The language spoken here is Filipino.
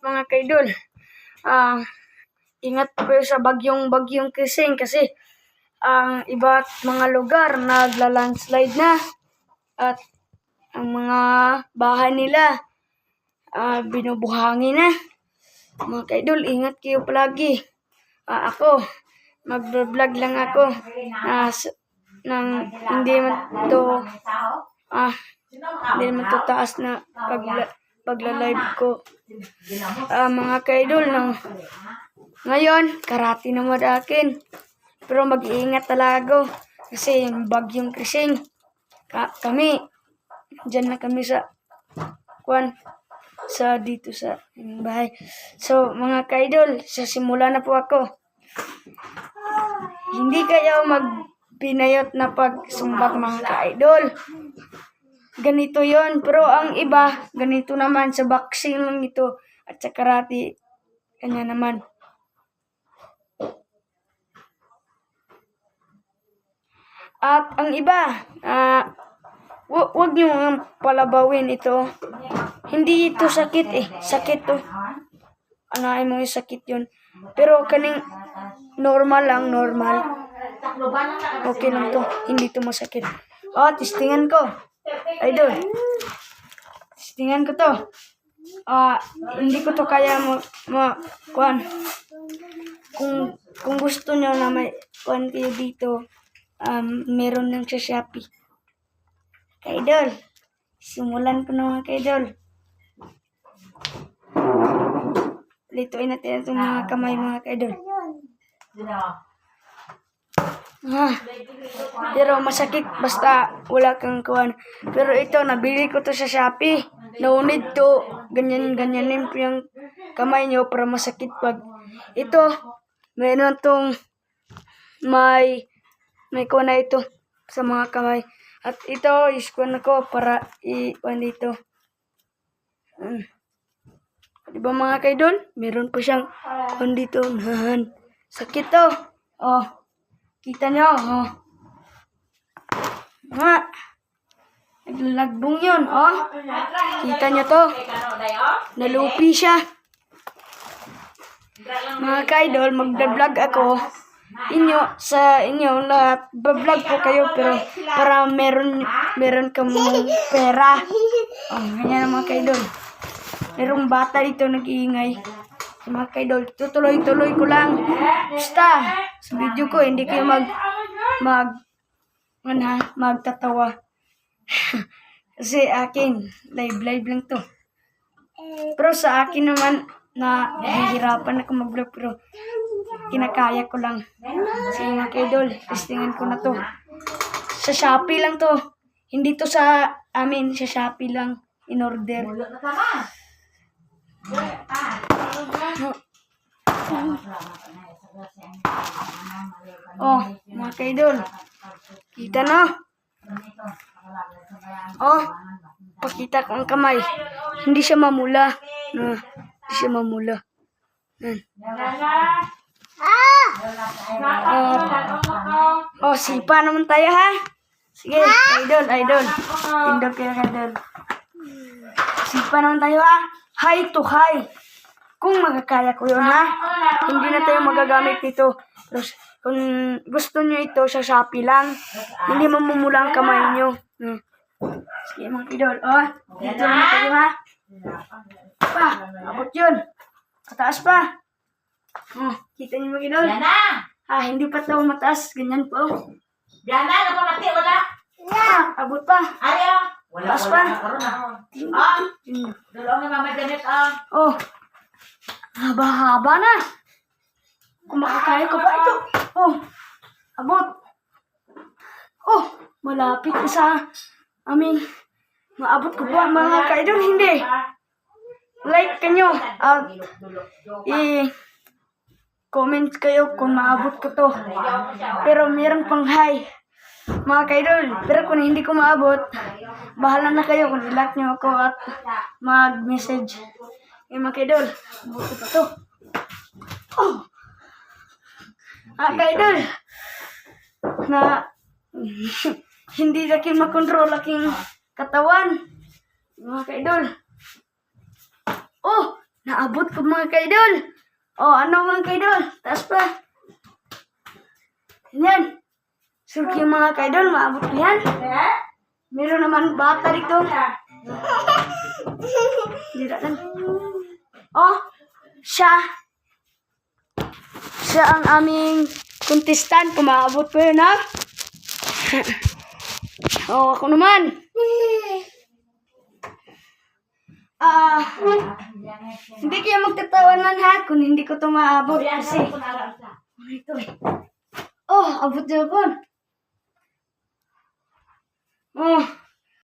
mga kaidol. Ingat po kayo sa bagyong Krising kasi ang iba't mga lugar nagla-landslide na at ang mga bahay nila binubuhangin na. Mga kaidol, ingat kayo palagi. Ako, mag-vlog lang ako nang hindi man to taas na pagla-live ko. Mga kaidol, ngayon, karati naman akin. Pero mag-iingat talaga kasi yung bagyong Krising. Kami, dyan na kami dito sa bahay. So, mga kaidol, simula na po ako. Hindi kayo magpinayot na pagsumbak mga kaidol. Ganito yon, pero ang iba, ganito naman sa boxing lang ito at sa karate, kanya naman. At ang iba, wag niyo palabawin ito. Hindi ito sakit sakit to. Anahin mo yung sakit yun. Pero kaning normal. Okay lang to, hindi to masakit. Testingan ko. Idol. Testingan ko to. Hindi ko to kaya kuan. Kung gusto niyo na may kuan kayo dito, meron lang sa Shopee. Kaidol, simulan ko na mga kaidol. Lituin natin itong mga kamay mga kaidol. Pero masakit basta wala kang kuwan. Pero ito, nabili ko to sa Shopee. No need to ganyan-ganyanin po yung kamay nyo para masakit pag ito. Meron tong may kuwan na ito sa mga kamay. At ito, iskuan ko para i-kuwan dito. Diba mga kaidol? Meron pa siyang kuwan dito. Sakit to. Kita nyo. Naglalagbong yun. Kita nyo to. Nalupi siya. Mga kaidol, mag-vlog ako. Sa inyo lahat, vlog po kayo pero para meron kang pera. Ganyan mga kaidol. Merong bata dito nag-iingay. Mga kaidol, tutuloy-tuloy ko lang. Basta, sa video ko, hindi kayo magtatawa. Kasi akin, live lang to. Pero sa akin naman, nahihirapan ako mag-vlog pero kinakaya ko lang. Sige mga kaidol, testingan ko na to. Sa Shopee lang to. Hindi to sa amin, sa Shopee lang in order. Mga kaidol. Kita na. Pakita ko ang kamay. Hindi siya mamula. Hindi siya mamula. Sipa naman tayo ha. Sige, idol. Tindog kayo idol. Sipa naman tayo ha. High to high. Kung magkakaya ko yun ha. Hindi na tayo magagamit nito. Kung gusto nyo ito sa Shopee lang, hindi mamumula ang kamay nyo. Sige mga idol. Dito naman tayo ha. Abot yun. Mataas pa. Kita niyo mga idol? Hindi pa ito mataas. Ganyan po. Diana, napamati, wala? Abot pa. Mataas pa. Dalawang na mamaganit, Haba-haba na. Kung makakaya ko pa ito. Abot. Malapit na sa maabot ko ba mga kaidol? Hindi. Like kanyo. I-comment kayo kung maabot ko to. Pero meron pang high. Mga kaidol. Pero kung hindi ko maabot, bahala na kayo kung i-like nyo ako at mag-message. Mga kaidol. Abot ko pa to. Kaidol. Hindi nakin makontrol aking katawan. Mga kaidol. Naabot ko mga kaidol. Oh, ano mga kaidol? Taas pa. Yan. Suki mga kaidol, maabot ko yan. Meron naman bata dito. Dira lang. Oh, siya. Siya ang aming contestant. Kung maabot ko yun, ha? Oh, ako naman. Hindi kayo magtatawanan ha kung hindi ko ito maabot kasi ano ito eh. Oh, abot na po. Oh,